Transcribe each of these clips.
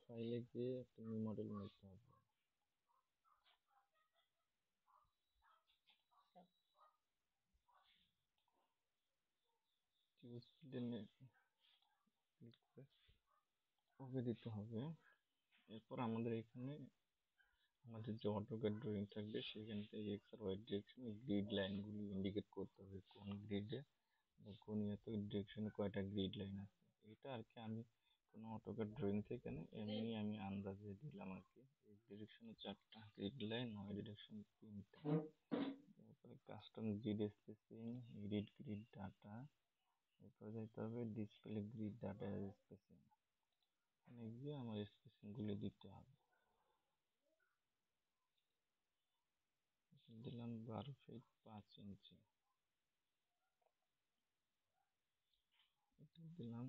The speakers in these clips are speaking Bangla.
ফাইলে গিয়ে একটা নিউ মডেল নিতে হবে। চুজ ফিল্ডে ক্লিক করে ওকে দিতে হবে। এরপর আমাদের এখানে আমাদের যে অটোক্যাড ড্রয়িং থাকবে সেখান থেকে এক্স আর ওয়াই ডিরেকশনে গ্রিড লাইনগুলি ইন্ডিকেট করতে হবে, কোন গ্রিডে কোন এত ডিরেকশনে কয়টা গ্রিড লাইন আছে। এটা আর কি আমি কোনো অটোক্যাড ড্রয়িং থেকে না, এমনি আমি আন্দাজে দিলাম আর কি। এই ডিরেকশনে 4টা গ্রিড লাইন, ওয়াই ডিরেকশন 3টা। তারপরে custom grid spacing, edit grid data, এরপরে যাইতে হবে ডিসপ্লে গ্রিড ডাটা স্পেসিং। এখানে গিয়ে আমার স্পেসিংগুলো দিতে হবে। দিলাম 12 ফিট 5 ইঞ্চি, এটা দিলাম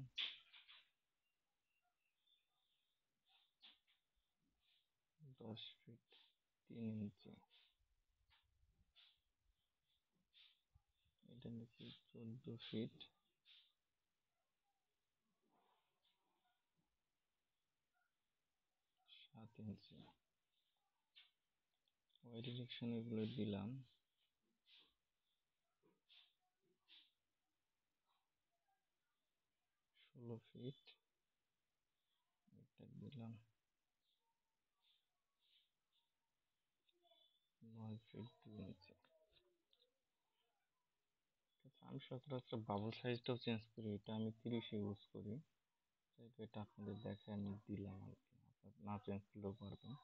10 ফিট 3 ইঞ্চি, এটা নিচ্ছি 14 ফিট 7 ইঞ্চি। ওয়াই ডিরেকশন এগুলো দিলাম 16 ফিট, এটা দিলাম 9 ফিট 2 ইঞ্চি। আমি সচরাচর বাবল সাইজটাও চেঞ্জ করি, এটা আমি 30 ইউজ করি। এটা আপনাদের দেখায় আমি দিলাম আর কি, আপনার না চেঞ্জ করলেও পারবেন।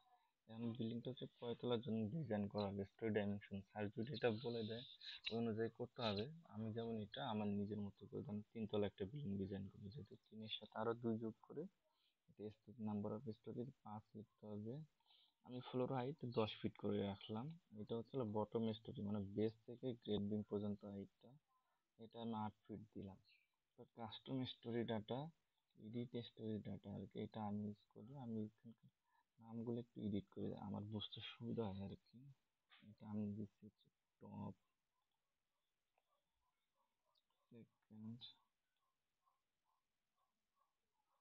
এখন বিল্ডিংটা হচ্ছে কয়তলার জন্য ডিজাইন করা হবে, স্টোরি ডাইমেনশন স্যার যদি এটা বলে দেয় ওই অনুযায়ী করতে হবে। আমি যেমন এটা আমার নিজের মতো করে আমি 3 তলা একটা বিল্ডিং ডিজাইন করবো, যেহেতু 3-এর সাথে আরো 2 যোগ করে এটা নাম্বার অফ স্টোরিজ 5 লিখতে হবে। আমি ফ্লোর হাইট 10 ফিট করে রাখলাম। এটা হচ্ছে বটম স্টোরি, মানে বেস থেকে গ্রেড বিম পর্যন্ত হাইটটা, এটা আমি 8 ফিট দিলাম। তো custom storey data, edit storey data আর কি, এটা আমি ইউজ করি। আমি এখানকার নামগুলো একটু এডিট করে আমার বুঝতে সুবিধা হয় আর কি। এটা আমি দিচ্ছি হচ্ছে টপ, সেকেন্ড,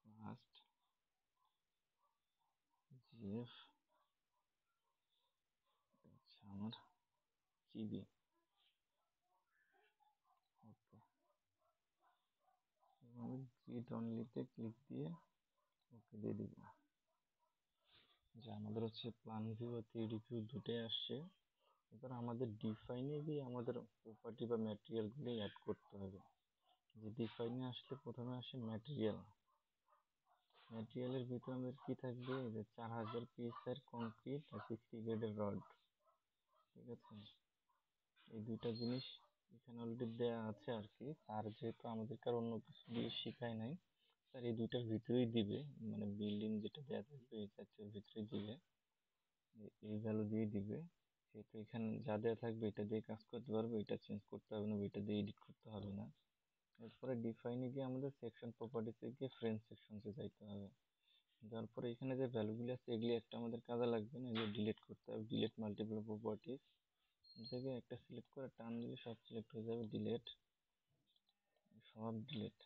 ফার্স্ট, জিএফ, হচ্ছে আমার জিবি। ওকে, আমি গ্রিড অনলিতে ক্লিক দিয়ে ওকে দিয়ে দিব। যে আমাদের হচ্ছে প্ল্যান ভিউ আর 3D ভিউ দুটোই আসছে। এবার আমাদের ডিফাইনে গিয়ে আমাদের প্রপার্টি বা ম্যাটেরিয়ালগুলি অ্যাড করতে হবে। যে ডিফাইনে আসলে প্রথমে আসে ম্যাটেরিয়াল। ম্যাটেরিয়ালের ভিতরে আমাদের কি থাকবে, যে 4000 পিএসআই কংক্রিট আর 60 গ্রেডের রড। ঠিক আছে, এই দুইটা জিনিস এখানে অলরেডি দেওয়া আছে আর কি। আর যেহেতু আমাদেরকে আর অন্য কিছু দিয়ে শিখায় নাই, স্যার এই দুইটার ভিতরেই দিবে, মানে বিল্ডিং যেটা দেওয়া থাকবে এই চারটার ভিতরেই দিবে, এই ভ্যালু দিয়ে দিবে। সেহেতু এখানে যা দেওয়া থাকবে এটা দিয়ে কাজ করতে পারবে, এটা চেঞ্জ করতে হবে না, এটা দিয়ে এডিট করতে হবে না। এরপরে ডিফাইনে গিয়ে আমাদের সেকশন প্রপার্টিসে গিয়ে ফ্রেন্ড সেকশনসে যাইতে হবে। যাওয়ার পরে এখানে যে ভ্যালুগুলি আছে এগুলি একটা আমাদের কাজে লাগবে না, এগুলো ডিলিট করতে হবে। ডিলিট মাল্টিপল প্রপার্টিস থেকে একটা সিলেক্ট করে টান দিলে সব সিলেক্ট হয়ে যাবে, ডিলিট, সব ডিলিট।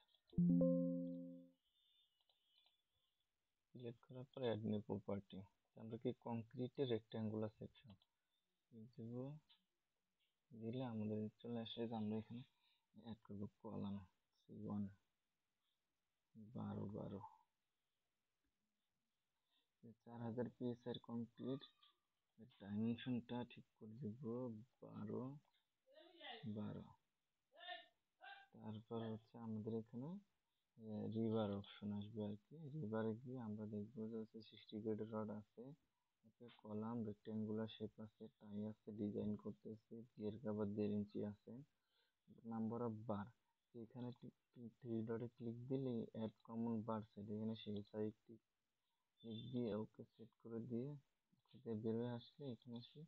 ডিলিট করার পরে অ্যাড নিউ প্রপার্টি, আমরা কি কংক্রিটের রেক্ট্যাঙ্গুলার সেকশন দেব, দিলে আমাদের চলে আসে যে আমরা এখানে অ্যাড করবো কলাম C1 12 4000 পিএসআই কংক্রিট, ডাইমেনশনটা ঠিক করে দিব 12 তারপর হচ্ছে আমাদের এখানে রিভার অপশন আসবে আর কি। রিভারে গিয়ে আমরা দেখবো যে হচ্ছে 60 গ্রেডের রড আছে, ওকে কলাম রেক্টেঙ্গুলার শেপ আছে, টাই আছে, ডিজাইন করতেছে, গিয়ার কভার 1.5 ইঞ্চি আছে, নাম্বার অফ বার। এখানে 3 ডটে ক্লিক দিলে অ্যাড কমন বার সেট, এখানে সেই সাইড ক্লিক দিয়ে ওকে সেট করে দিয়ে বের হয়ে আসলে এখানে এসে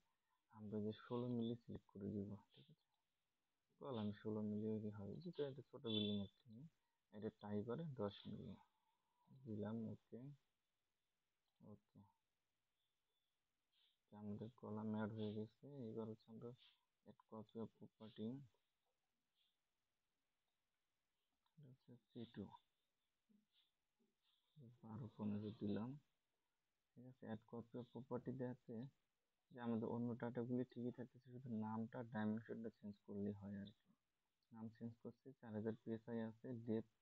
আমরা যে 16 মিলি সিলেক্ট করে দিব। ঠিক আছে, কলাম 16 মিলি হয়, যেটা একটা ছোট বিল্ডিং একটা নিয়ে এটা টাই করে 10 মিলি দিলাম। ওকে, ওকে, আমাদের কলাম অ্যাড হয়ে গেছে। এবার হচ্ছে আমরা অ্যাড কপি অফ প্রপার্টি, হচ্ছে C2 12 15 দিলাম। ঠিক আছে, অ্যাড কপি অফ প্রপার্টি দেওয়াতে যে আমাদের অন্য ডাটাগুলি ঠিকই থাকতেছে, শুধু নামটা ডাইমেনশনটা চেঞ্জ করলেই হয় আর কি। নাম চেঞ্জ করছি, 4000 PSI আছে, ডেপথ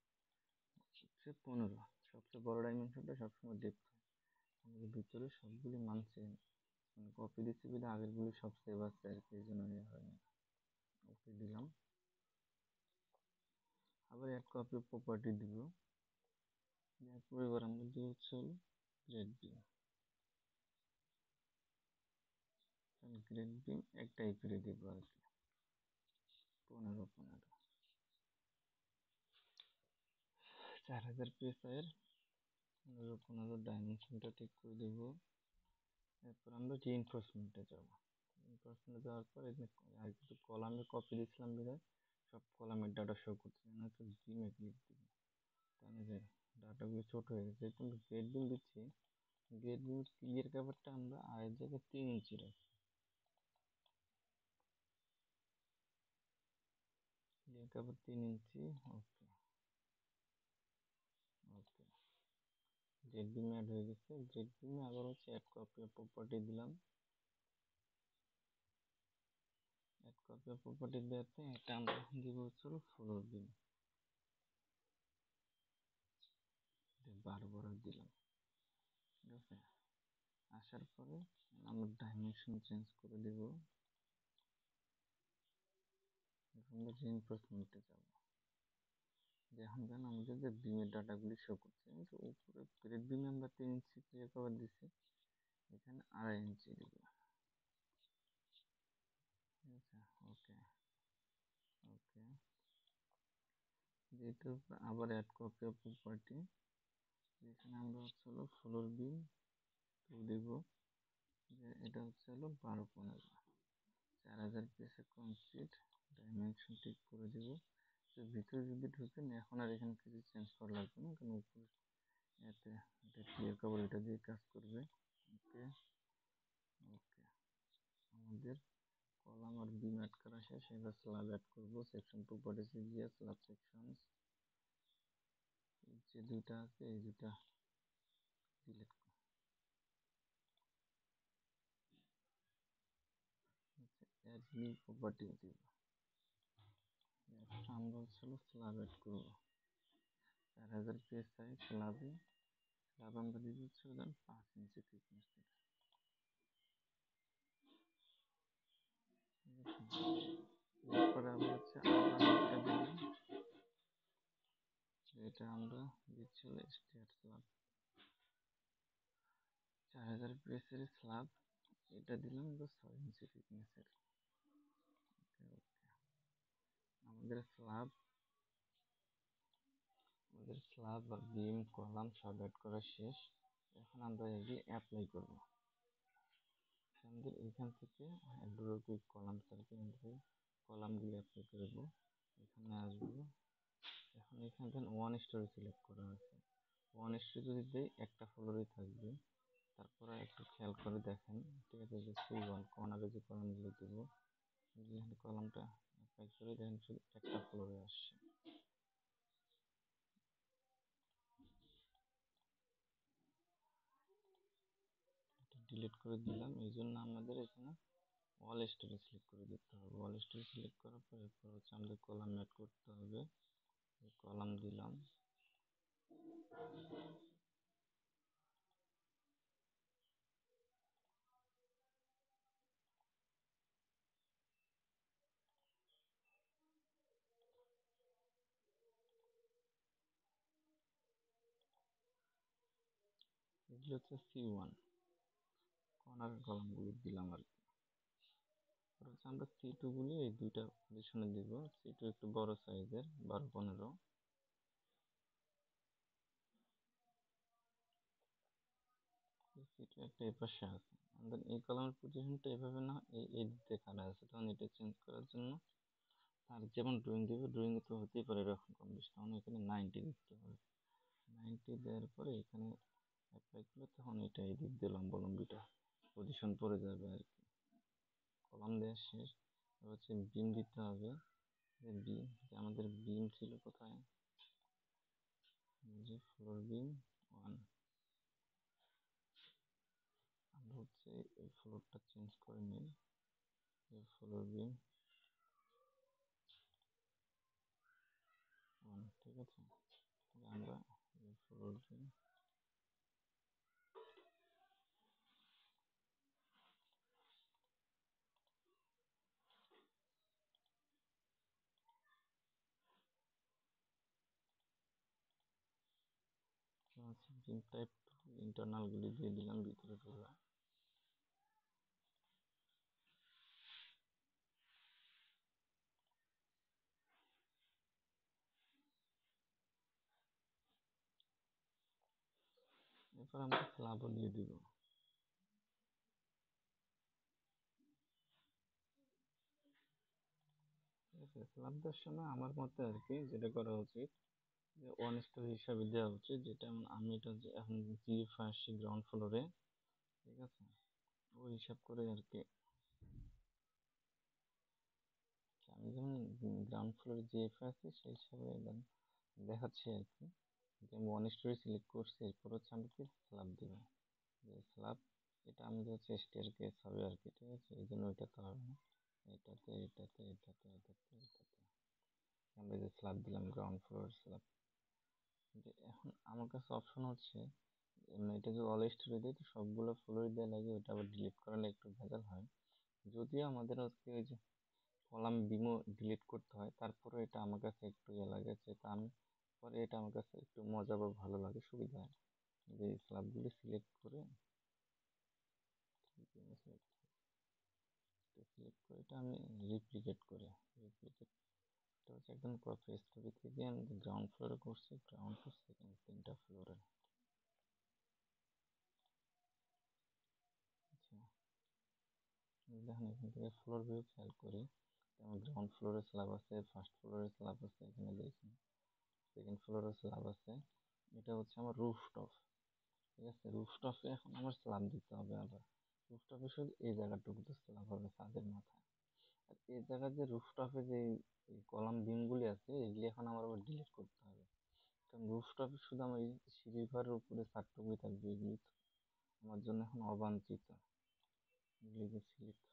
হচ্ছে 15। সবচেয়ে বড় ডাইমেনশনটা সবসময় ডেপথ হয়। আমাদের ভিতরে সবগুলি মান চেঞ্জ মানে কপি দিচ্ছি বলে আগেরগুলি সব সেভ আছে আর কি, এই জন্য হয় না। ওকে দিলাম। আবার অ্যাড কপি অফ প্রপার্টি দিব। এরপর এবার আমরা দিব হচ্ছে হলো গ্রেড বিম। গ্রেড বিম একটাই করে দিব আর কি, 15 15। 4000 PSI এর 15 15 ডাইমেনশনটা ঠিক করে দেব। এরপর আমরা রিইনফোর্সমেন্টে যাব। রিইনফোর্সমেন্টে যাওয়ার পর আর কিছু কলামে কপি দিয়েছিলাম বিধায় সব কলামের ডাটা শো করছে না, তো বিমে ক্লিক দিব। তাহলে যে ডাটাগুলো ছোট হয়ে গেছে, কিন্তু গ্রেড বিম দিচ্ছি, গ্রেড বিম ক্লিয়ার কভারটা আমরা আয়ের জায়গায় 3 ইঞ্চি রাখি। ক্লিয়ার কভার 3 ইঞ্চি। ওকে ওকে, গ্রেড বিম অ্যাড হয়ে গেছে। গ্রেড বিমে আবার হচ্ছে অ্যাড কপি অফ প্রপার্টি দিলাম। অ্যাড কপি অফ প্রপার্টি দেওয়াতে এটা আমরা দিব হচ্ছে ফ্লোর বিম, 12 দিলাম। ঠিক আছে, আসার পরে আমরা ডাইমেনশন চেঞ্জ করে দেব। এখন আমরা রিইনফোর্সমেন্টে যাব। এখন কেন আমাদের যে বিমের ডাটাগুলি শো করছে, কিন্তু উপরে গ্রেড বিমে আমরা 3 ইঞ্চি ক্লিয়ার কভার দিচ্ছি, এখানে 2.5 ইঞ্চি দিব। ঠিক আছে, ওকে ওকে। এটার উপর আবার অ্যাড কপি অফ প্রপার্টি, এখানে আমরা হচ্ছে হলো ফ্লোর বিম দিব, যে এটা হচ্ছে হলো 12 15। 4000 পিসে কমপ্লিট, ডাইমেনশন ঠিক করে দেব। তো ভিতরে যদি ঢুকেন এখন আর এখানে কিছু চেঞ্জ করা লাগবে না, কারণ উপরে এতে এটা ক্লিয়ার কভার এটা দিয়ে কাজ করবে। ওকে ওকে, আমাদের কলাম আর বিম অ্যাড করা শেষ। এবার স্ল্যাব অ্যাড করবো। সেকশন প্রপার্টিসে গিয়ে স্ল্যাব সেকশনস যে দুইটা আছে এই দুটা ডিলিট করব। অ্যাড নিউ প্রপার্টি দিব। আমরা হচ্ছে স্ল্যাব অ্যাড করবো। 4000 PSI স্ল্যাবে, স্ল্যাব আমরা দিব হচ্ছে 5 ইঞ্চি থিকনেস থেকে। এরপরে আমরা হচ্ছে আবার একটা দিলাম, এটা আমরা দিচ্ছি হলো স্টেয়ার স্ল্যাব, 4000 PSI স্ল্যাব, এটা দিলাম 6 ইঞ্চি থিকনেসের। ওকে ওকে, আমাদের স্ল্যাব বা বিম কলাম সব অ্যাড করা শেষ। এখন আমরা এগুলি অ্যাপ্লাই করব। আমাদের এখান থেকে ড্র কুইক কলাম সার্কেল কলামগুলি অ্যাপ্লাই করব। এখানে আসবো, এখন এখান থেকে 1 স্টোরি সিলেক্ট করা আছে। 1 স্টোরি যদি দেই একটা ফ্লোরেই থাকবে। তারপরে একটু খেয়াল করে দেখেন, ঠিক আছে, যে C1 কর্নারে যে কলামগুলো দেবো, এখানে কলামটা অ্যাপ্লাই করে দেখেন শুধু একটা ফ্লোরে আসছে। ডিলিট করে দিলাম, এই জন্য আমাদের এখানে অল স্টোরি সিলেক্ট করে দিতে হবে। অল স্টোরি সিলেক্ট করার পর এরপর হচ্ছে আমাদের কলাম অ্যাড করতে হবে। কলাম দিলাম, এগুলো হচ্ছে C1 কর্নারের কলামগুলি দিলাম আর কি। হচ্ছে আমরা C2 গুলি এই দুইটা পজিশনে দিব। C2 একটু বড় সাইজের, 12 15। C2 একটা এই পাশে আছে, আমাদের এই কলামের পজিশনটা এভাবে না এই দিক দিয়ে খাড়া আছে, তখন এটা চেঞ্জ করার জন্য আর যেমন ড্রয়িং দিবে, ড্রয়িং তো হতেই পারে এরকম কম বেশি, তখন এখানে 90 দিতে হবে। 90 দেওয়ার পরে এখানে অ্যাপ্লাই করলে তখন এটা এই দিক দিয়ে লম্বিটা পজিশন পড়ে যাবে আর কি। কলাম দেওয়া শেষ, এবার হচ্ছে বিম দিতে হবে। যে বিম, আমাদের বিম ছিল কোথায়, যে ফ্লোর বিম, ওয়ান। আমরা হচ্ছে এই ফ্লোরটা চেঞ্জ করে নিই, এই ফ্লোর বিম ওয়ান, ঠিক আছে। আমরা এই ফ্লোর বিম বিম টাইপ ইন্টারনালগুলি দিয়ে দিলাম ভিতরে ঢোকা। এরপর আমরা স্ল্যাবও দিয়ে দিব। ঠিক আছে, স্ল্যাব দেওয়ার সময় আমার মতে আর কি যেটা করা উচিত যে ওয়ান স্টোরি হিসাবে দেওয়া উচিত, যেটা আমি এটা এখন জিএফ আসছি গ্রাউন্ড ফ্লোরে, ঠিক আছে, ওই হিসাব করে আর কি। আমি যেমন গ্রাউন্ড ফ্লোরে জিএফ আছি সেই হিসাবে দেখাচ্ছি আর কি, যে আমি ওয়ান স্টোরি সিলেক্ট করছি। এরপর হচ্ছে আমি কি স্ল্যাব দিব, যে স্ল্যাব এটা আমি হচ্ছে স্টেয়ার কেস হবে আর কি, ঠিক আছে, এই জন্য ওইটা তো হবে না, এটাতে এটাতে এটাতে এটাতে এটাতে আমরা যে স্ল্যাব দিলাম গ্রাউন্ড ফ্লোর স্ল্যাব। যে এখন আমার কাছে অপশন হচ্ছে এটা যে অল স্টোরি দেয় তো সবগুলো ফ্লোর দেওয়া লাগে, ওটা আবার ডিলিট করালে একটু ভেজাল হয়। যদিও আমাদের হচ্ছে ওই যে কলাম বিমও ডিলিট করতে হয়, তারপরে এটা আমার কাছে একটু ইয়ে লাগে, যেটা আমি পরে এটা আমার কাছে একটু মজা বা ভালো লাগে, সুবিধা হয় যে স্ল্যাবগুলি সিলেক্ট করে এটা আমি রিপ্লিকেট করে রিপ্লিকেট হচ্ছে একদম কপি স্টোরি থেকে আমি গ্রাউন্ড ফ্লোরে করছি, গ্রাউন্ড টু সেকেন্ড তিনটা ফ্লোরে। আচ্ছা, দেখেন এখান থেকে ফ্লোর ভিউ খেয়াল করি, আমার গ্রাউন্ড ফ্লোরে স্ল্যাব আছে, ফার্স্ট ফ্লোরে স্ল্যাব আছে, এখানে দেখুন সেকেন্ড ফ্লোরে স্ল্যাব আছে। এটা হচ্ছে আমার রুফটপ, ঠিক আছে, রুফটপে এখন আমার স্ল্যাব দিতে হবে। আবার রুফটপে শুধু এই জায়গাটুকুতে স্ল্যাব হবে ছাদের মাথায়, আর এই জায়গায় যে রুফটপে যে কলাম বিমগুলি আছে এগুলি এখন আমার আবার ডিলিট করতে হবে, কারণ রুফটপে শুধু আমার এই সিঁড়ি ঘরের উপরে ছাদটুকুই থাকবে, এগুলি আমার জন্য এখন অবাঞ্ছিত। এগুলিকে সিলেক্ট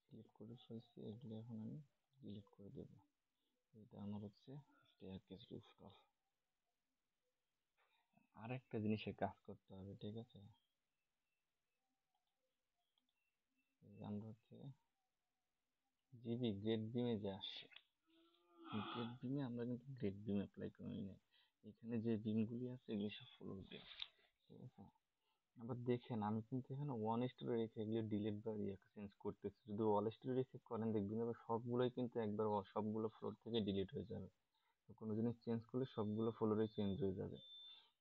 সিলেক্ট করে ফেলছি, এগুলি এখন আমি ডিলিট করে দেবো। এটা আমার হচ্ছে স্টেয়ারকেস রুফটপ। আর একটা জিনিসের কাজ করতে হবে, ঠিক আছে, আমরা হচ্ছে জিবি গ্রেড বিমে যে আসছে, গ্রেড বিমে আমরা কিন্তু গ্রেড বিম অ্যাপ্লাই করি না, এখানে যে বিমগুলি আছে এগুলি সব ফ্লোর বিম, ঠিক আছে। আবার দেখেন আমি কিন্তু এখানে ওয়ান স্টোরি রেখে এগুলো ডিলিট বা চেঞ্জ করতেছি, যদি ওয়াল স্টোরি রেখে করেন দেখবেন এবার সবগুলোই কিন্তু একবার সবগুলো ফ্লোর থেকে ডিলিট হয়ে যাবে। কোনো জিনিস চেঞ্জ করলে সবগুলো ফ্লোরে চেঞ্জ হয়ে যাবে,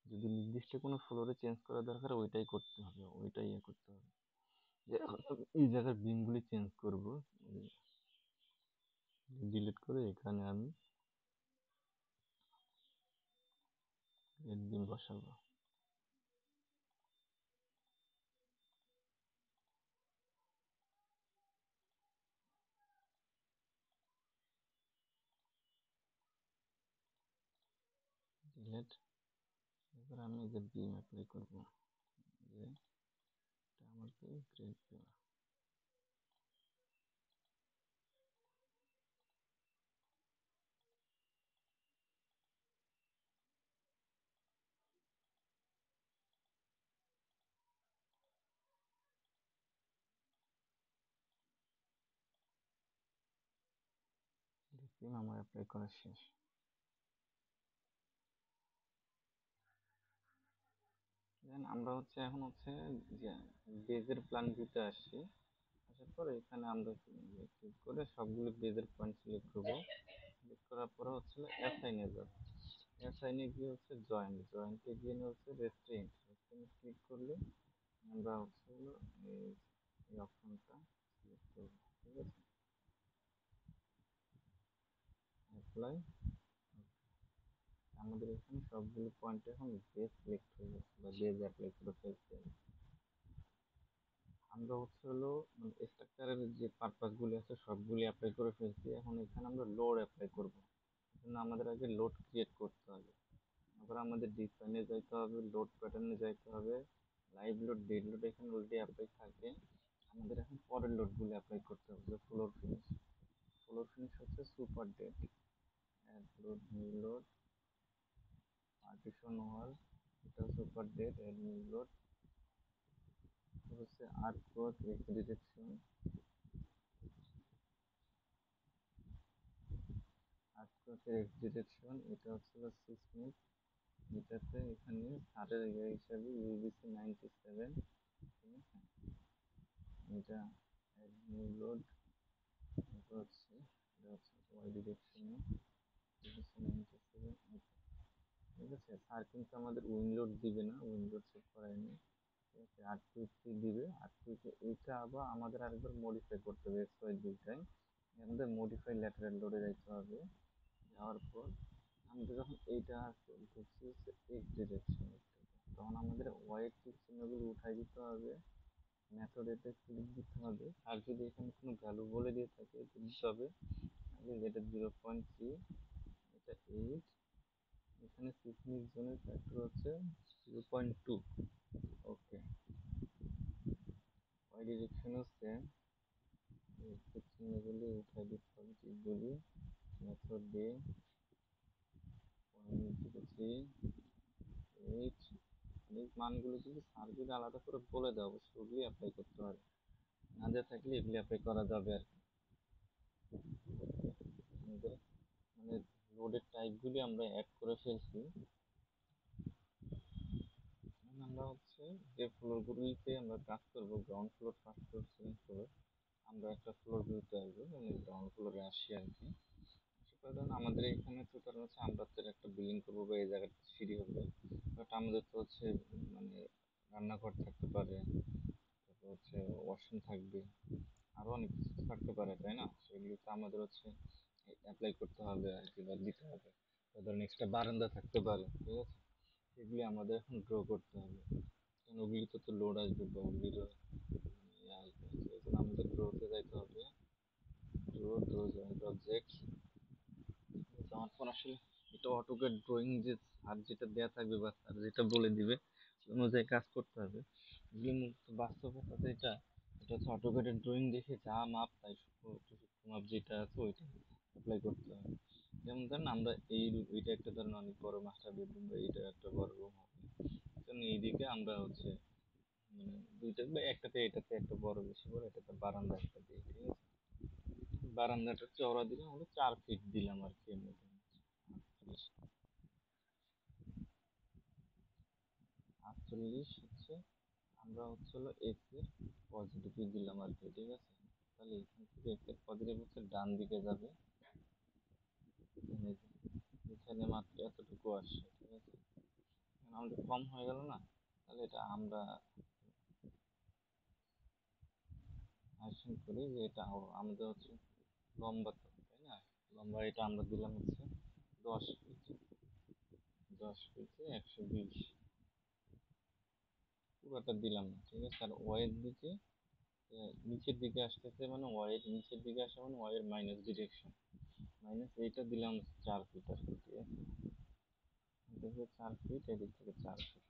যদি নির্দিষ্ট কোনো ফ্লোরে চেঞ্জ করা দরকার ওইটাই করতে হবে, ওইটাই ইয়ে করতে হবে। যে এই জায়গার বিমগুলি চেঞ্জ করব, ডিলিট করে এখানে আমি রেড বিম বসাবো। ডিলিট, এবার আমি যে বিম অ্যাপ্লাই করবো, যে এটা আমার কি গ্রেড বিম, বিম আমার অ্যাপ্লাই করা শেষ। দেন আমরা হচ্ছে এখন হচ্ছে যে বেজের প্ল্যান ভিউতে আসছি, আসার পরে এখানে আমরা ক্লিক করে সবগুলো বেজের পয়েন্ট সিলেক্ট করবো, সিলেক্ট করার পরে হচ্ছে অ্যাসাইনে যাব, অ্যাসাইনে গিয়ে হচ্ছে জয়েন্ট, জয়েন্টে গিয়ে হচ্ছে রেস্ট্রিক্ট, রেস্ট্রিক্ট ক্লিক করলে আমরা হচ্ছে হলো এই অপশনটা সিলেক্ট করবো, ঠিক আছে, অ্যাপ্লাই। আমাদের এখানে সবগুলো পয়েন্ট এখন বেজ সিলেক্ট হয়ে গেছে বা বেজ অ্যাপ্লাই করে ফেলছে। আমরা হচ্ছে হলো মানে স্ট্রাকচারের যে পারপাসগুলি আছে সবগুলি অ্যাপ্লাই করে ফেলছি। এখন এখানে আমরা লোড অ্যাপ্লাই করব। জন্য আমাদের আগে লোড ক্রিয়েট করতে হবে। তারপর আমাদের ডিফাইনে যাইতে হবে, লোড প্যাটার্নে যাইতে হবে, লাইভ লোড, ডেড লোড এখানে অলরেডি অ্যাপ্লাই থাকে। আমাদের এখন পরের লোডগুলো অ্যাপ্লাই করতে হবে, যে ফ্লোর ফিনিশ। ফ্লোর ফিনিশ হচ্ছে super dead, add load, new load, partition wall, এটা super dead, add new load, হচ্ছে আর্টওয়ার্ক এক্স ডিরেকশন, আর্টওয়ার্কের এক্স ডিরেকশন, এটা হচ্ছে সিসমিক, এটাতে এখানে সারের ইয়ে হিসাবে ইউবিসি 97, ঠিক আছে। এটা নিউ লোড, এটা হচ্ছে ওয়াই ডিরেকশনে ইউবিসি 97, ঠিক আছে। স্যার কিন্তু আমাদের উইং লোড দিবে না, উইং লোড সেট করায়নি, ঠিক আছে। আর টুইটটি দিবে, আর টুইটে এইটা আবার আমাদের আরেকবার মডিফাই করতে হবে, এক্স ওয়াই দুইটাই। আমাদের মডিফাই ল্যাটারাল লোডে যাইতে হবে। যাওয়ার পর আমরা যখন এইটা ঢুকছি হচ্ছে এক্স ডিরেকশন, তখন আমাদের ওয়াই টিক চিহ্নগুলো উঠাই দিতে হবে, মেথডেতে ক্লিক দিতে হবে। আর যদি এখানে কোনো ভ্যালু বলে দিয়ে থাকে এটা দিতে হবে। এটা 0.3, এটা 8, এখানে সিসমিক জোনের ফ্যাক্টর হচ্ছে 0.2। ওকে, ওয়াই ডিরেকশনও সেম, চিহ্নগুলি উঠাই দিতে হবে, টিকগুলি মেথড দিয়ে 0.03, 8, এই মানগুলো যদি স্যার যদি আলাদা করে বলে দেয় অবশ্যই ওগুলি অ্যাপ্লাই করতে হবে, না দেওয়া থাকলে এগুলি অ্যাপ্লাই করা যাবে আর কি। আমাদের মানে লোডের টাইপগুলি আমরা অ্যাড করে ফেলছি। এখন আমরা হচ্ছে যে ফ্লোরগুলিতে আমরা কাজ করবো, ground floor, first floor, second floor, আমরা একটা ফ্লোর ভিউতে আসবো, মানে গ্রাউন্ড ফ্লোরে আসি আর কি। কারণ আমাদের এখানে তো কারণ হচ্ছে আমরা তো একটা বিল্ডিং করবো বা এই জায়গাটা সিঁড়ি হবে, বাট আমাদের তো হচ্ছে মানে রান্নাঘর থাকতে পারে, তারপর হচ্ছে ওয়াশরুম থাকবে, আরো অনেক কিছু থাকতে পারে, তাই না? সেগুলি তো আমাদের হচ্ছে অ্যাপ্লাই করতে হবে আর কি, বা দিতে হবে। ধরেন এক্সট্রা বারান্দা থাকতে পারে, ঠিক আছে। সেগুলি আমাদের এখন ড্র করতে হবে, কারণ ওগুলিতে তো লোড আসবে বা ওগুলিরও আসবে, সেই জন্য আমাদের ড্রোতে যাইতে হবে। ড্র জয়েন্ট অবজেক্ট যাওয়ার পর আসলে এটা অটোক্যাড ড্রয়িং যে স্যার যেটা দেয়া থাকবে বা স্যার যেটা বলে দিবে সেই অনুযায়ী কাজ করতে হবে। বাস্তবতাতে এটা এটা হচ্ছে অটোক্যাডের ড্রয়িং দেখে যা মাপ তাই সূক্ষ্ম মাপ যেটা আছে ওইটা অ্যাপ্লাই করতে হবে। যেমন ধরেন আমরা এইটা একটা ধরেন অনেক বড় মাস্টার বেডরুম বা এইটা একটা বড় রুম হবে, কারণ এইদিকে আমরা হচ্ছে মানে দুইটা বা একটাতে এটাতে একটা বড় বেশি বড়, এটাতে বারান্দা একটা দিই, ঠিক আছে। বারান্দাটা চওড়া দিলাম আমরা 4 ফিট দিলাম আর কি, এমনি 48 হচ্ছে আমরা হচ্ছে হলো এক্স এর পজিটিভ দিলাম আর কি, ঠিক আছে। তাহলে এখান থেকে এক্স এর পজিটিভ হচ্ছে ডান দিকে যাবে, এখানে মাত্র এতটুকু আসছে, ঠিক আছে। আমাদের কম হয়ে গেল না, তাহলে এটা আমরা আসুন করি যে এটা আমাদের হচ্ছে লম্বা তো, তাই না? লম্বা এটা আমরা দিলাম হচ্ছে 10 ফিট, 10 ফিটে 120, পুরোটা দিলাম না, ঠিক আছে। আর ওয়াইয়ের দিকে নিচের দিকে আসতেছে, মানে ওয়াইয়ের নিচের দিকে আসে মানে ওয়াইয়ের মাইনাস ডিরেকশন, মাইনাস এইটা দিলাম 4 ফিট আর কি, ঠিক আছে। এদিক থেকে 4 ফিট, এদিক থেকে 4 ফিট।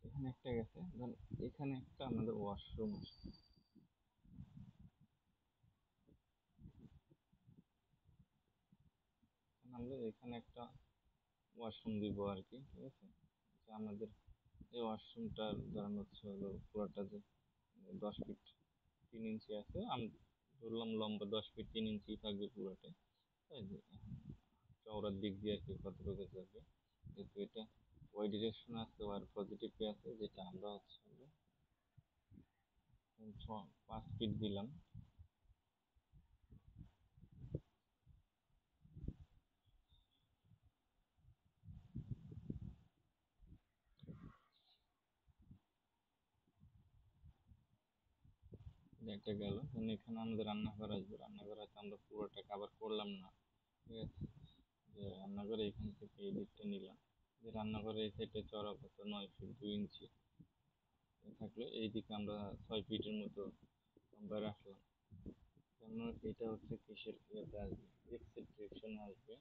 এখানে একটা গেছে, ধর এখানে একটা আমাদের ওয়াশরুম আসছে, আমরা এখানে একটা ওয়াশরুম দিব আর কি, ঠিক আছে। আমাদের এই ওয়াশরুমটার ধরেন হচ্ছে হলো পুরোটা যে 10 ফিট 3 ইঞ্চি আছে, আমি ধরলাম লম্বা 10 ফিট 3 ইঞ্চি থাকবে পুরোটাই, তাই যে চওড়ার দিক দিয়ে আর কি কতটুকু যাবে, যেহেতু এটা ওয়াই ডিরেকশন আছে, ওয়ার পজিটিভ আছে, যেটা আমরা হচ্ছে হলো 5 ফিট দিলাম। একটা গেল। এখানে আমাদের রান্নাঘর আসবে, রান্নাঘর হয়তো আমরা পুরোটা কভার করলাম না, ঠিক আছে। যে রান্নাঘরে এখান থেকে এই দিকটা নিলাম, যে রান্নাঘরে এই সাইডে চড়া কত 9 ফিট 2 ইঞ্চি থাকলে এইদিকে আমরা 6 ফিটের মতো আমরা রাখলাম। কেন এটা হচ্ছে কিসের ইয়েতে আসবে, এক্সের ডিরেকশনে আসবে।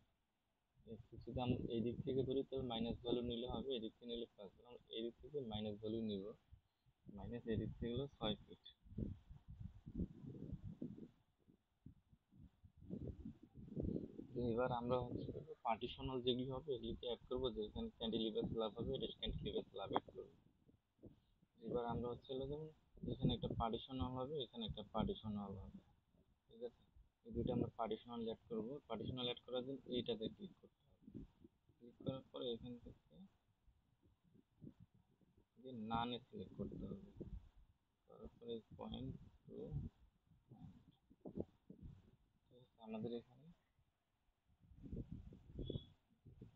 যদি আমরা এই দিক থেকে ধরি তাহলে মাইনাস ভ্যালু নিলে হবে, এদিক থেকে নিলে প্লাস। আমরা এই দিক থেকে মাইনাস ভ্যালু নিব, মাইনাস এদিক থেকে হলো 6 ফিট। এবার আমরা হচ্ছে পার্টিশনাল যেগুলি হবে এগুলিকে অ্যাড করবো, যে এখানে ক্যান্টিলিভার স্ল্যাব হবে, এটা ক্যান্টিলিভার স্ল্যাব অ্যাড করবো। এবার আমরা হচ্ছে যেমন এখানে একটা পার্টিশনাল হবে, এখানে একটা পার্টিশনাল হবে, ঠিক আছে। এই দুইটা আমরা পার্টিশনাল অ্যাড করবো। পার্টিশনাল অ্যাড করার জন্য এইটাতে ক্লিক করতে হবে। ক্লিক করার পরে এখান থেকে যে নানে সিলেক্ট করতে হবে। তারপরে পয়েন্ট টু আমাদের এখানে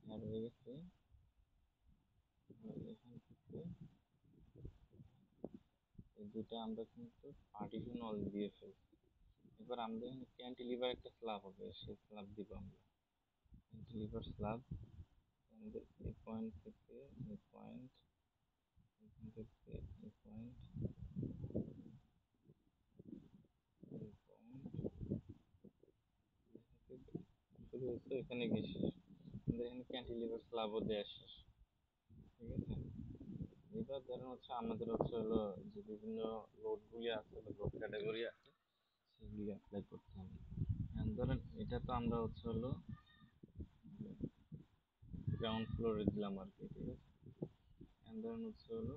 অ্যাড হয়ে গেছে। এখান থেকে এই দুটা আমরা কিন্তু পার্টিশনাল দিয়ে ফেলছি। এবার আমরা এখানে ক্যান্টিলিভার একটা স্ল্যাব হবে, সেই স্ল্যাব দিব আমরা। ক্যান্টিলিভার স্ল্যাব আমাদের এই পয়েন্ট থেকে এই পয়েন্ট, এখান থেকে এই পয়েন্ট, এই পয়েন্ট শুরু হচ্ছে এখানে গিয়ে শেষ। আমাদের এখানে ক্যান্টিলিভার স্ল্যাবও দেওয়া শেষ, ঠিক আছে। এবার ধরেন হচ্ছে আমাদের হচ্ছে হলো যে বিভিন্ন লোডগুলি আছে, লোড ক্যাটাগরি আছে, সেগুলি অ্যাপ্লাই করতে হবে। ধরেন এটা তো আমরা হচ্ছে হলো গ্রাউন্ড ফ্লোরে দিলাম আর কি, ঠিক আছে। ধরেন হচ্ছে হলো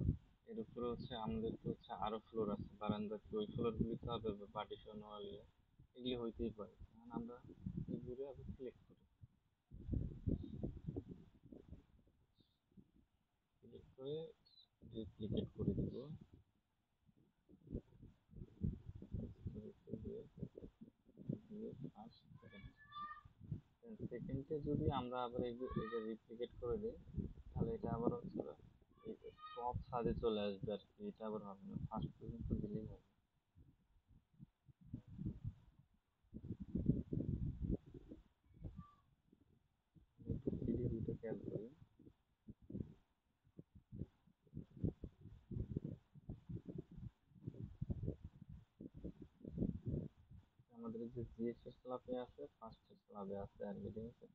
এর উপরে হচ্ছে আমাদের তো হচ্ছে আরো ফ্লোর আছে বারান্দা, ওই ফ্লোর গুলিতে হবে পার্টিশন ওয়াল, এগুলি হইতেই পারে। কারণ আমরা এগুলো আবার সিলেক্ট করি, সিলেক্ট করে ডুপ্লিকেট করে দিব। ফার্স্ট সেকেন্ডে যদি আমরা আবার এটা রিপ্লিকেট করে দিই, তাহলে এটা আবার হচ্ছে সব সাজে চলে আসবে আর কি, এটা আবার হবে না, ফার্স্ট পর্যন্ত দিলেই হবে। একটু সিডি দুটো খেয়াল করি। আমাদের যে জিএসএস স্ল্যাবে আছে, ফার্স্ট স্ল্যাবে আছে আর কি, ঠিক আছে।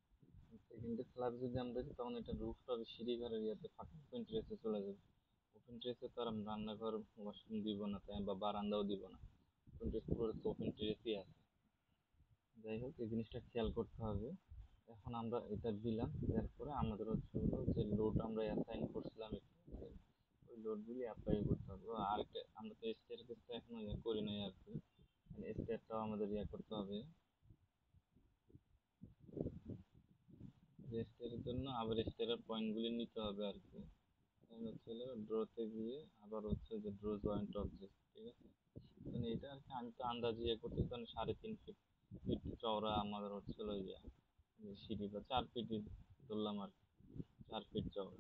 সেকেন্ডের স্ল্যাব যদি আমরা দিই তখন এটা রুফটা হবে সিঁড়ি ঘরের ইয়াতে ফাঁকা, ওপেন ট্রেসে চলে যাবে। ওপেন ট্রেসে তো আর আমরা রান্নাঘর ওয়াশরুম দিব না, তাই বা বারান্দাও দিব না, ওপেন ট্রেস পুরো তো ওপেন ট্রেসই আছে। যাই হোক এই জিনিসটা খেয়াল করতে হবে। এখন আমরা এটা দিলাম, দেওয়ার পরে আমাদের হচ্ছে হলো যে লোড আমরা অ্যাসাইন করছিলাম এখানে, ওই লোডগুলি অ্যাপ্লাই করতে হবে। আর একটা আমরা তো স্টেয়ার কেসটা এখনো ইয়ে করি নাই আর কি, মানে স্টেয়ারটাও আমাদের ইয়ে করতে হবে। স্টেয়ারের জন্য আবার স্টেয়ারের পয়েন্টগুলি নিতে হবে আর কি। হচ্ছে ড্রতে গিয়ে আবার হচ্ছে যে ড্র জয়েন্ট অবজেক্ট, ঠিক আছে। মানে এটা আর কি আমি তো আন্দাজ ইয়ে করছি, কারণ 3.5 ফিট ফিট চওড়া আমাদের হচ্ছিল ইয়ে সিঁড়ি, বা 4 ফিট ধরলাম আর কি, 4 ফিট চওড়া।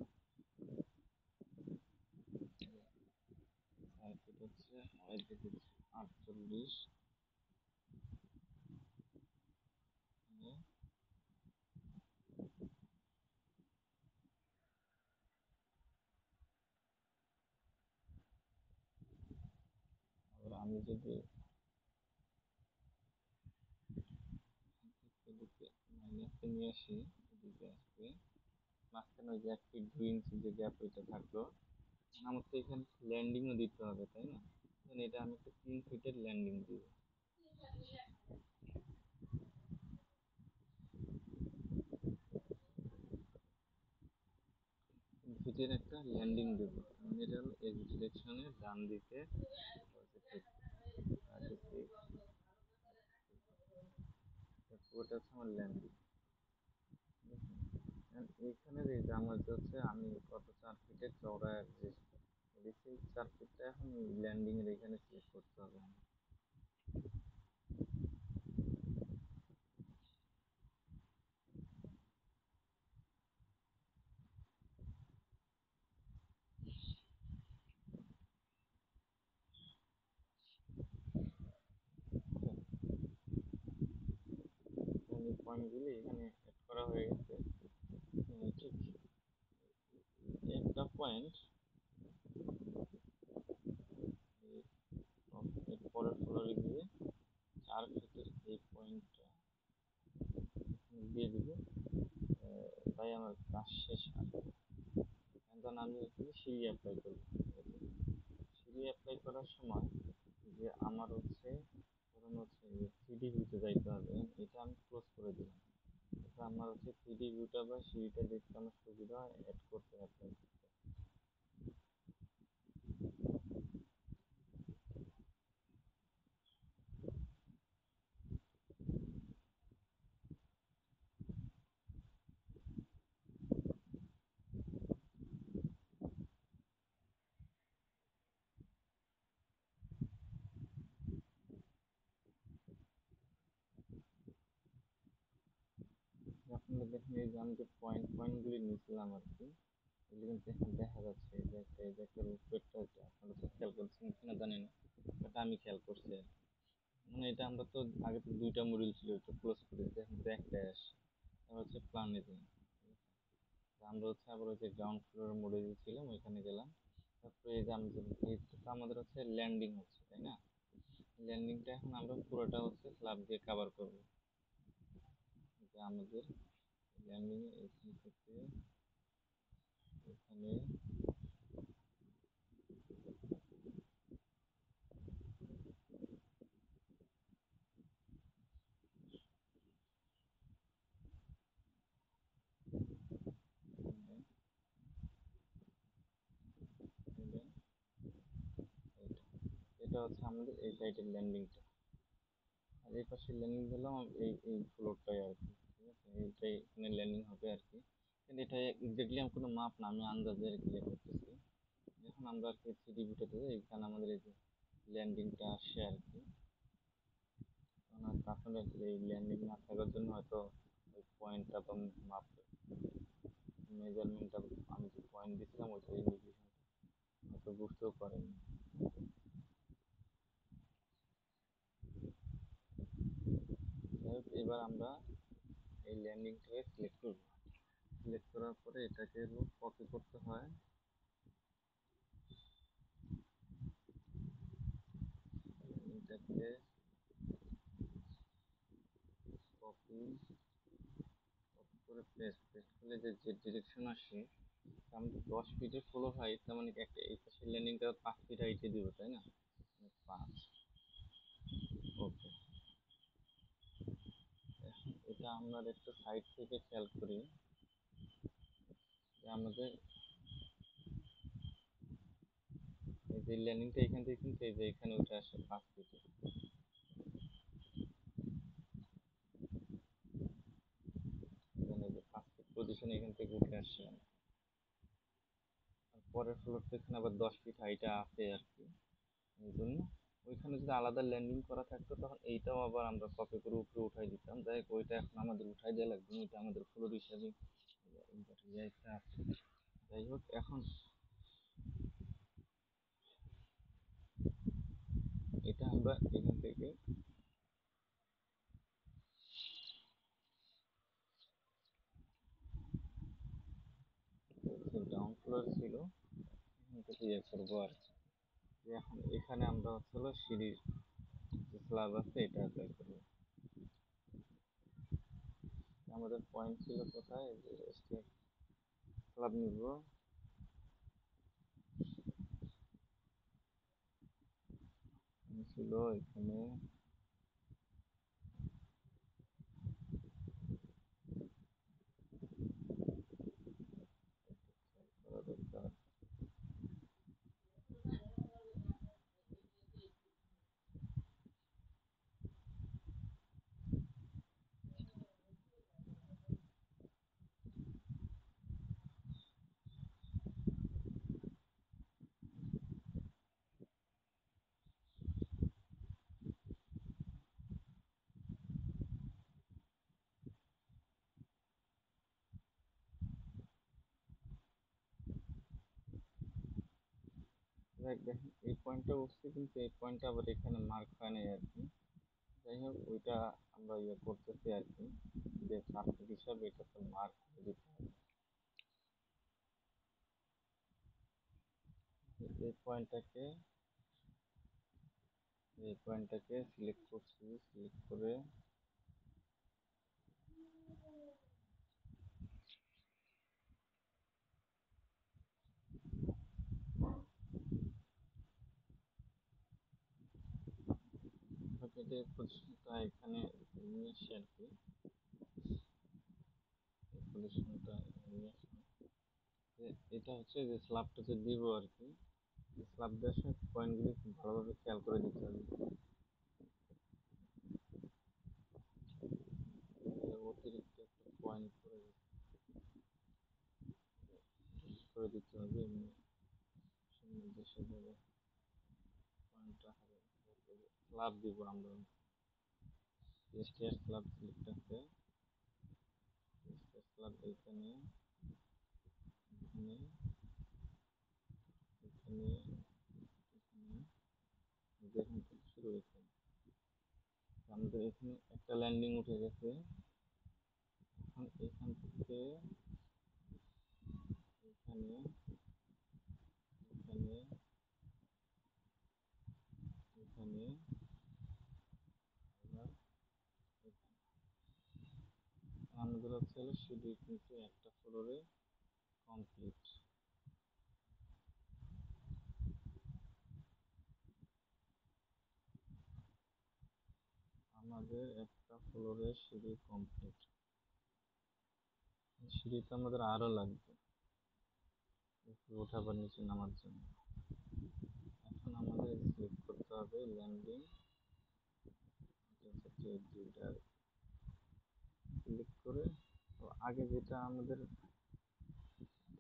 4 ফিট হচ্ছে 48, আবার আমি যদি এদিকে মাইনাসে নিয়ে আসি, এদিকে আসবে মাঝখানে ওই যে 1 ফিট 2 ইঞ্চি যে গ্যাপ ওইটা থাকলো, আমার তো এখানে ল্যান্ডিংও দিতে হবে তাই না। এটা আমি একটা 3 ফিটের ল্যান্ডিং দিব, 3 ফিটের একটা ল্যান্ডিং দেব। মানে এটা হলো এক্স ডিরেকশনে ডান দিকে, পুরোটা হচ্ছে আমার ল্যান্ডিং। এইখানে এই যে আমার হচ্ছে আমি কত 4 ফিটের চওড়া যে সেই 4 ফিটটা এখন ল্যান্ডিং এর এখানে সিলেক্ট করতে হবে। পয়েন্টগুলি এখানে অ্যাড করা হয়ে গেছে। ঠিক একটা পয়েন্ট এর পরের ফ্লোরে গিয়ে 4 ফিটের এই পয়েন্টটা দিয়ে দিব। তাই আমার কাজ শেষ আর কি। এখন আমি এখানে সিঁড়ি অ্যাপ্লাই করবো। সিঁড়ি অ্যাপ্লাই করার সময় যে আমার হচ্ছে ধরুন হচ্ছে থ্রিডি ভিউতে যাইতে হবে, এটা আমি ক্লোজ করে দিলাম। এটা আমার হচ্ছে থ্রিডি ভিউটা বা সিঁড়িটা দেখতে আমার সুবিধা হয় অ্যাড করতে অ্যাপ্লাই করতে। আপনারা দেখেন এই যে আমি যে পয়েন্টগুলি নিয়েছিলাম আর কি, এগুলো কিন্তু এখানে দেখা যাচ্ছে এই যে একটা রূপরেখটা, আপনারা তো খেয়াল করছেন কিনা জানি না, বাট আমি খেয়াল করছি আর কি। মানে এটা আমরা তো আগে তো দুইটা মডিউল ছিল, এটা ক্লোজ করে দিতে এখন তো একটাই আসে। তারপর হচ্ছে প্ল্যানে দিই, আমরা হচ্ছে আবার ওই যে গ্রাউন্ড ফ্লোর মডিউল ছিলাম ওইখানে গেলাম। তারপরে এই যে আমি যে আমাদের হচ্ছে ল্যান্ডিং হচ্ছে, তাই না? ল্যান্ডিংটা এখন আমরা পুরোটা হচ্ছে স্ল্যাব দিয়ে কভার করবো। যে আমাদের ল্যান্ডিং এখান থেকে এখানে এটা হচ্ছে আমাদের এই সাইডের ল্যান্ডিংটা, আর এই পাশে ল্যান্ডিং হলাম এই ফ্লোরটাই আর কি। ঠিক আছে, এইটাই এখানে ল্যান্ডিং হবে আর কি। কিন্তু এটা এক্স্যাক্টলি আমি কোনো মাপ না, আমি আন্দাজে আর কি ইয়ে করতেছি। এখন আমরা আর কি থ্রিডি ভিউটাতে এইখানে আমাদের এই যে ল্যান্ডিংটা আসে আর কি। আপনাদের এই ল্যান্ডিং না থাকার জন্য হয়তো ওই পয়েন্টটা বা মাপ মেজারমেন্টটা আমি যে পয়েন্ট দিয়েছিলাম ওইটা ইন্ডিকেশনটা হয়তো বুঝতেও পারেনি। যাই হোক, এবার আমরা এই ল্যান্ডিংটাকে সিলেক্ট করব। সিলেক্ট করার পরে এটাকে কপি করতে হয়। ল্যান্ডিংটাকে কপি করে পেস্ট করলে যে ডিরেকশন আসে, আমি 10 ফিটের ফ্লোর হাইট, তার মানে একটা এই পাশের ল্যান্ডিংটা 5 ফিট হাইটে দিব, তাই না? 5। ওকে, এখন এটা আমরা একটু সাইড থেকে খেয়াল করি যে আমাদের এই যে ল্যান্ডিংটা এখান থেকে কিন্তু এই যে এখানে উঠে আসে 5 ফিটে। এখানে যে 5 ফিট পজিশন এখান থেকে উঠে আসছে, আর পরের ফ্লোরটা এখানে আবার 10 ফিট হাইটে আছে আর কি। এই জন্য ওইখানে যদি আলাদা ল্যান্ডিং করা থাকতো তখন এইটাও আবার আমরা কপি করে উপরে উঠাই দিতাম। যাই হোক, ওইটা এখন আমাদের উঠাই দেওয়া লাগবে, ওইটা আমাদের ফ্লোর হিসাবে একটা আছে। যাই হোক, এখন এটা আমরা এখান থেকে গ্রাউন্ড ফ্লোর ছিল, এখান থেকে ইয়ে করবো আর কি। এখন এখানে আমরা হচ্ছে হলো সিঁড়ির যে স্ল্যাব আছে এটা অ্যাপ্লাই করবো। আমাদের পয়েন্ট ছিল কোথায়, যে স্ল্যাব নিব, ছিল এখানে। করা দরকার। দেখেন এই পয়েন্টটা উঠছে, কিন্তু এই পয়েন্টটা আবার এখানে মার্ক হয় নাই আর কি। যাই হোক, ওইটা আমরা ইয়ে করতেছি আর কি। যে সার্কিট হিসাবে এটাতে মার্ক করে দিতে হবে। এই পয়েন্টটাকে সিলেক্ট করছি, সিলেক্ট করে কেটে পজিশনটা এখানে নিয়ে আসি আর কি, পজিশনটা নিয়ে আসি। এটা হচ্ছে যে স্ল্যাবটা যে দিব আর কি, স্ল্যাব দেওয়ার সময় পয়েন্টগুলি খুব ভালোভাবে খেয়াল করে দিতে হবে। অতিরিক্ত একটা পয়েন্ট করে দিতে হবে, এমনি দেশে যাবে পয়েন্টটা হবে। স্ল্যাব দিব আমরা, স্টেয়ার স্ল্যাব সিলেক্ট আছে, স্টেয়ার স্ল্যাব এখানে এখানে এখানে এখানে যেখান থেকে শুরু হয়েছে আমাদের এখানে একটা ল্যান্ডিং উঠে গেছে। এখন এখান থেকে এখানে এখানে এখানে আবার এখানে আমাদের হচ্ছে শুধু কিন্তু একটা ফ্লোরে কমপ্লিট। আমাদের একটা ফ্লোরে সিঁড়ি কমপ্লিট, সিঁড়ি তো আমাদের আরো লাগবে ওঠাবার নিচে নামার জন্য। এখন আমাদের সিলেক্ট করতে হবে ল্যান্ডিং, দুইটা সিলেক্ট করে, তো আগে যেটা আমাদের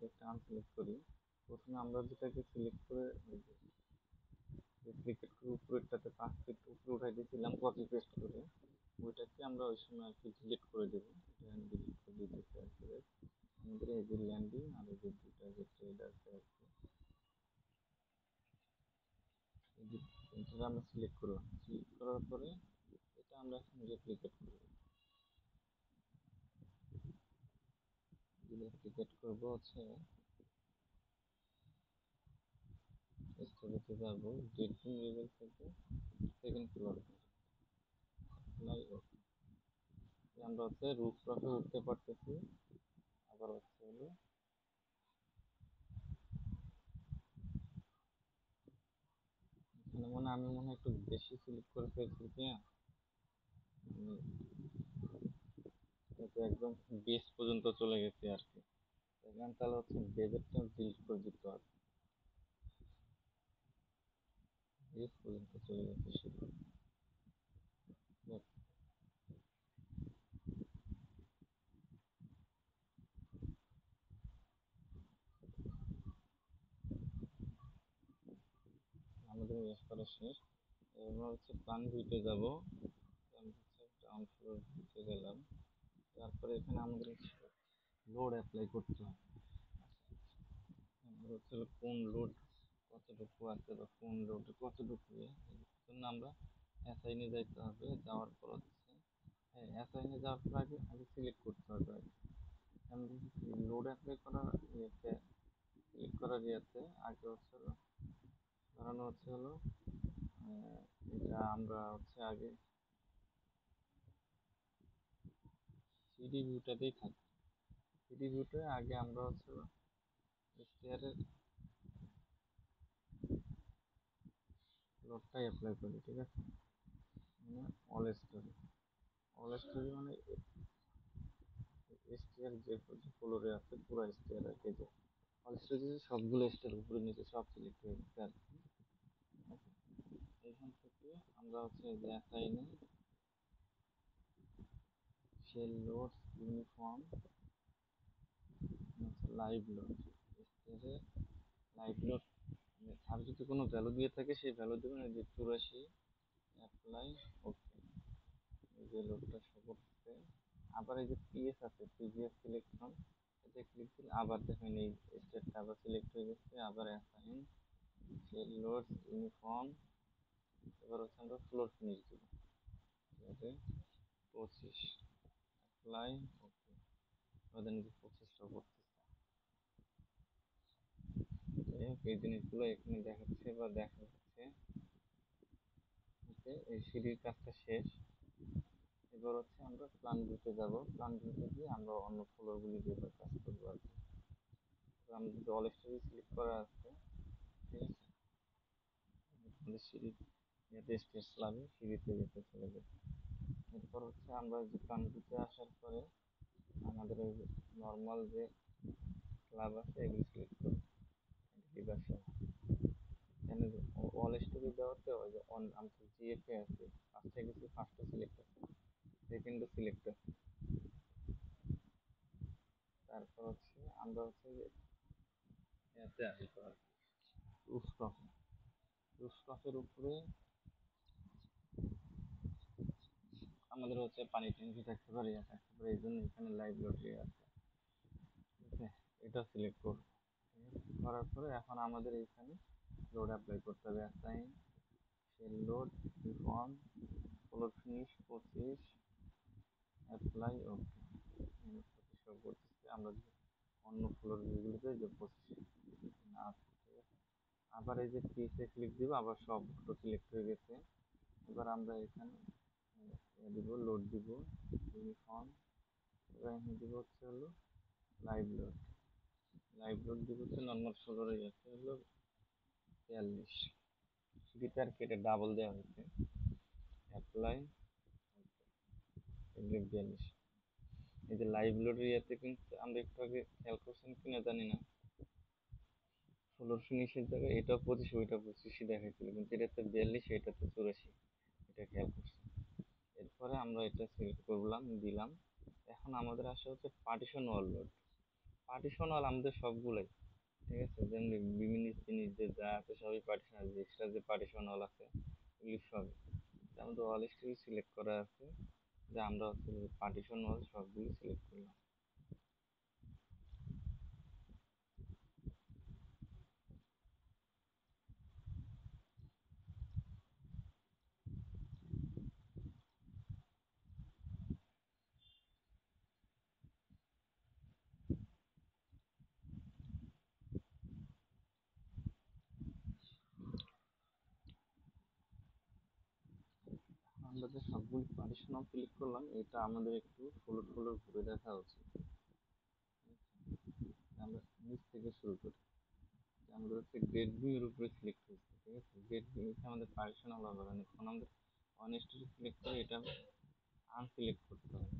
একটা আনসিলেক্ট করি, প্রথমে আমরা যেটাকে সিলেক্ট করে ক্রিকেট করে উপরেরটাতে 5 ফিট উপরে উঠাই দিয়েছিলাম কপি পেস্ট করে, ওইটাকে আমরা ওই সময় আর কি ডিলিট করে দেবো। এটা আমি ডিলিট করে দিতেছি আর কি। আমাদের এই যে ল্যান্ডিং আর এই যে দুইটা যে ট্রেড আছে আর কি, এটা আমরা সিলেক্ট করলাম, সিলেক্ট করার পরে এটা আমরা এখন রেপ্লিকেট করব। রেপ্লিকেট করবো হচ্ছে স্টোরেজে যাবো, ডেটিং লেভেল থেকে সেকেন্ড ফ্লোর অ্যাপ্লাই ওকে। আমরা হচ্ছে রুফ টপে উঠতে পারতেছি। আবার হচ্ছে হলো এখানে আমি মনে হয় একটু বেশি সিলেক্ট করে ফেলছি কি না, একদম বেস পর্যন্ত চলে গেছে আর কি। এখানে তাহলে হচ্ছে বেজেটটা ডিলিট করে দিতে হবে, বেস পর্যন্ত চলে গেছে শুধু। আমাদের ইউজ করা শেষ। এবার হচ্ছে প্ল্যান ভিউতে যাব, আমি হচ্ছে গ্রাউন্ড ফ্লোর ভিউতে গেলাম। তারপরে এখানে আমাদের লোড অ্যাপ্লাই করতে হবে। আমরা হচ্ছে কোন লোড কতটুকু আছে বা কোন লোডে কতটুকু, এর জন্য আমরা অ্যাসাইনে যাইতে হবে। যাওয়ার পর হচ্ছে অ্যাসাইনে যাওয়ার পর আগে আগে সিলেক্ট করতে হবে। আমি লোড অ্যাপ্লাই করার ইয়েতে সিলেক্ট করার ইয়েতে আগে হচ্ছে ধরানো হচ্ছে হলো এটা আমরা হচ্ছে আগে থ্রিডি ভিউটাতেই থাকি। থ্রিডি ভিউতে আগে আমরা হচ্ছে স্টেয়ারের লোডটাই অ্যাপ্লাই করি, ঠিক আছে? মানে অল স্টোরি, অল স্টোরি মানে স্টেয়ার যে ফ্লোরে আছে পুরো স্টেয়ার আর কি, যে অল স্টোরি সবগুলো স্টেয়ার উপরে নিচে সব সিলেক্ট হয়ে গেছে আর কি। এখান থেকে আমরা হচ্ছে যে অ্যাসাইনে shell load uniform live load, স্টেয়ারে লাইভ লোড আর যদি কোনো ভ্যালু দিয়ে থাকে সেই ভ্যালু দেবেন, এই যে 84 অ্যাপ্লাই ওকে। এই যে লোডটা শো করতেছে। আবার এই যে পিএস আছে, প্রিভিয়াস সিলেকশন, এতে ক্লিক দিলে আবার দেখেন এই স্টেটটা আবার সিলেক্ট হয়ে গেছে। আবার অ্যাসাইন সেল লোড ইউনিফর্ম, এবার হচ্ছে আমরা ফ্লোর ফিনিশ দিব, যাতে 25 অ্যাপ্লাই, ওকে। আমাদের নিজে প্রসেসটা করতেছে। এই জিনিসগুলো এখানে দেখাচ্ছে বা দেখা যাচ্ছে। ওকে, এই সিঁড়ির কাজটা শেষ। এবার হচ্ছে আমরা প্ল্যান ভিউতে যাব। প্ল্যান ভিউতে গিয়ে আমরা অন্য ফ্লোরগুলি দিয়ে কাজ করবো আর কি। আমাদের যে অল স্টোরি সিলেক্ট করা আছে, ঠিক আছে, আমাদের সিঁড়ি ইয়াতে স্টেজ লাগে, সিঁড়িতে যেতে চলে যাবে। এরপর হচ্ছে আমরা যে প্ল্যান ভিউতে আসার পরে আমাদের ওই নর্মাল যে ক্লাব আছে এগুলি সিলেক্ট করব। এখানে অল স্টোরি দেওয়াতে ওই যে অন আমাদের জিএফএ আছে, ফার্স্টে গেছি, ফার্স্টে সিলেক্ট আছে, সেকেন্ডে সিলেক্ট আছে। তারপর হচ্ছে আমরা হচ্ছে যে এতে আসবো আর কি, রুফটপ। রুফটপের উপরে আমাদের হচ্ছে পানি ট্যাঙ্কি থাকতে পারে, ইয়ে থাকতে পারে, এই জন্য এখানে লাইভ লটারি আছে, ঠিক আছে, এটা সিলেক্ট করব। করার পরে এখন আমাদের এইখানে লোড অ্যাপ্লাই করতে হবে। Assign shell load form floor finish 25 apply, okay. 25 show করতেছে, আমরা অন্য ফ্লোর যেগুলিতে যে 25 না আছে, ঠিক আছে। আবার এই যে পিসে ক্লিক দিব, আবার সব ফটো সিলেক্ট হয়ে গেছে। এবার আমরা এখানে দিব, লোড দিব, ইউনিফর্ম, এবার এখানে দিব হচ্ছে হলো লাইভ লোড। লাইভ লোড দিব হচ্ছে নর্মাল ফ্লোরে যাচ্ছে হলো 43, সিটিতে আর কেটে ডাবল দেওয়া হয়েছে। অ্যাপ্লাই, এগুলো 42। এই যে লাইভ লোডের ইয়েতে কিন্তু আমরা একটু আগে খেয়াল করছেন কিনা জানি না, ফ্লোর ফিনিশের জায়গায় এটা 25 ওইটা 25 দেখাইছিল, কিন্তু এটাতে 42 এটাতে 84, এটা খেয়াল করছি। এরপরে আমরা এটা সিলেক্ট করলাম, দিলাম। এখন আমাদের আসে হচ্ছে পার্টিশন ওয়াল লোড। পার্টিশন ওয়াল আমাদের সবগুলোই, ঠিক আছে, যেমনি বিভিন্ন জিনিস যে যা আছে সবই পার্টিশন আছে, এক্সট্রা যে পার্টিশন ওয়াল আছে এগুলি সবই আমাদের ওয়াল স্টোরি সিলেক্ট করা আছে, যে আমরা হচ্ছে পার্টিশন ওয়াল সবগুলি সিলেক্ট করলাম। আমরা যে সবগুলি পার্টিশন ওয়াল সিলেক্ট করলাম, এটা আমাদের একটু ফ্লোর ফ্লোর ঘুরে দেখা উচিত। আমরা নিচ থেকে শুরু করি। আমাদের হচ্ছে গ্রেড বি এর উপরে সিলেক্ট হয়েছে, ঠিক আছে। গ্রেড বি হচ্ছে আমাদের পার্টিশন ওয়াল হবে না, এখন আমাদের অন স্টোরি সিলেক্ট করে এটা আনসিলেক্ট করতে হবে।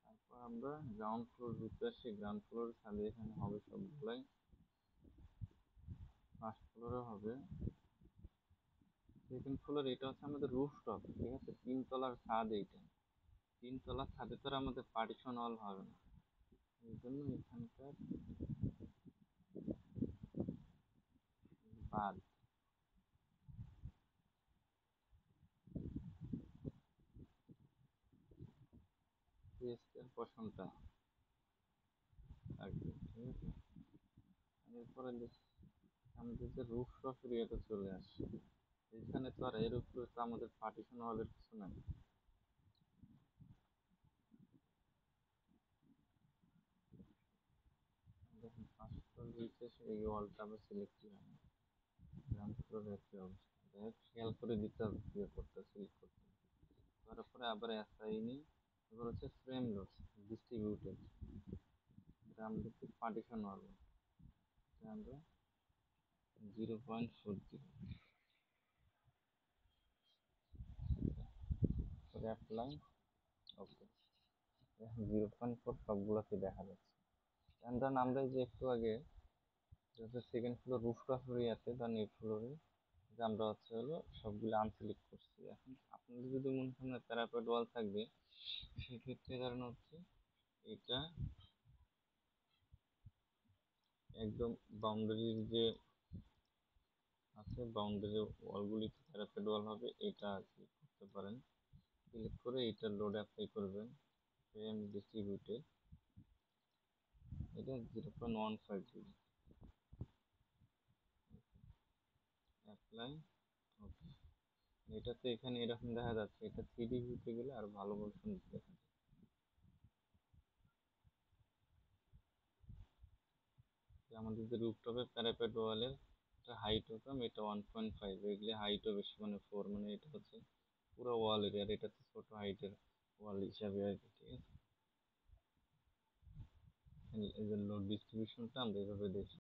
তারপর আমরা গ্রাউন্ড ফ্লোর রুটে আসি, গ্রাউন্ড ফ্লোর ছাদে এখানে হবে সবগুলাই, ফার্স্ট ফ্লোরে হবে, সেকেন্ড ফ্লোর, এটা হচ্ছে আমাদের রুফটপ, ঠিক আছে, 3 তলার ছাদ। এইটা 3 তলার ছাদে তো আর আমাদের পার্টিশন ওয়াল হবে না, এই জন্য এখানকার বাদ পোর্শনটা থাকবে, ঠিক আছে। এরপরে আমাদের যে রুফটপ এরিয়াটা চলে আসছে, এখানে তো আর এর উপরে তো আমাদের পার্টিশন ওয়ালের কিছু নাই। দেখুন 5 ফ্লোর নিচে এই ওয়ালটা আবার সিলেক্ট হয় না, গ্রাউন্ড ফ্লোরের একই অবস্থা। যাই হোক, খেয়াল করে দিতে হবে কি করতে সিলেক্ট করতে হবে। তারপরে আবার অ্যাসাইনি, এবার হচ্ছে ফ্রেম লোড ডিস্ট্রিবিউটেড, এটা আমাদের পার্টিশন ওয়াল, আমরা 0.40 করে অ্যাপ্লাই, ওকে। এখন 0.4 সবগুলোতে দেখা যাচ্ছে। ধরেন আমরা যে একটু আগে সেকেন্ড ফ্লোর রুফটপ এরিয়াতে বা নেট ফ্লোরে যে আমরা হচ্ছে হলো সবগুলো আনসিলেক্ট করছি, এখন আপনাদের যদি মনে করেন প্যারাপেট ওয়াল থাকবে, সেক্ষেত্রে ধরেন হচ্ছে এটা একদম বাউন্ডারির যে আছে, বাউন্ডারি ওয়ালগুলি প্যারাপেট ওয়াল হবে, এটা সিলেক্ট করতে পারেন। সিলেক্ট করে এইটা লোড অ্যাপ্লাই করবেন, ফ্রেম ডিস্ট্রিবিউটেড, এটা 0.15 দিবেন, অ্যাপ্লাই, ওকে। এটাতে এখানে এরকম দেখা যাচ্ছে, এটা 3D ভিউতে গেলে আর ভালোভাবে সুন্দর দেখা যায়। আমাদের যে রুফটপের প্যারাপেট ওয়ালের হাইট হতাম, এটা 1.5, এগুলি হাইটও বেশি, মানে 4, মানে এটা হচ্ছে পুরো ওয়াল এরিয়া, আর এটা ছোট হাইটের ওয়াল হিসাবে আর কি, ঠিক আছে। এই যে লোড ডিস্ট্রিবিউশনটা আমরা এভাবে দেখি।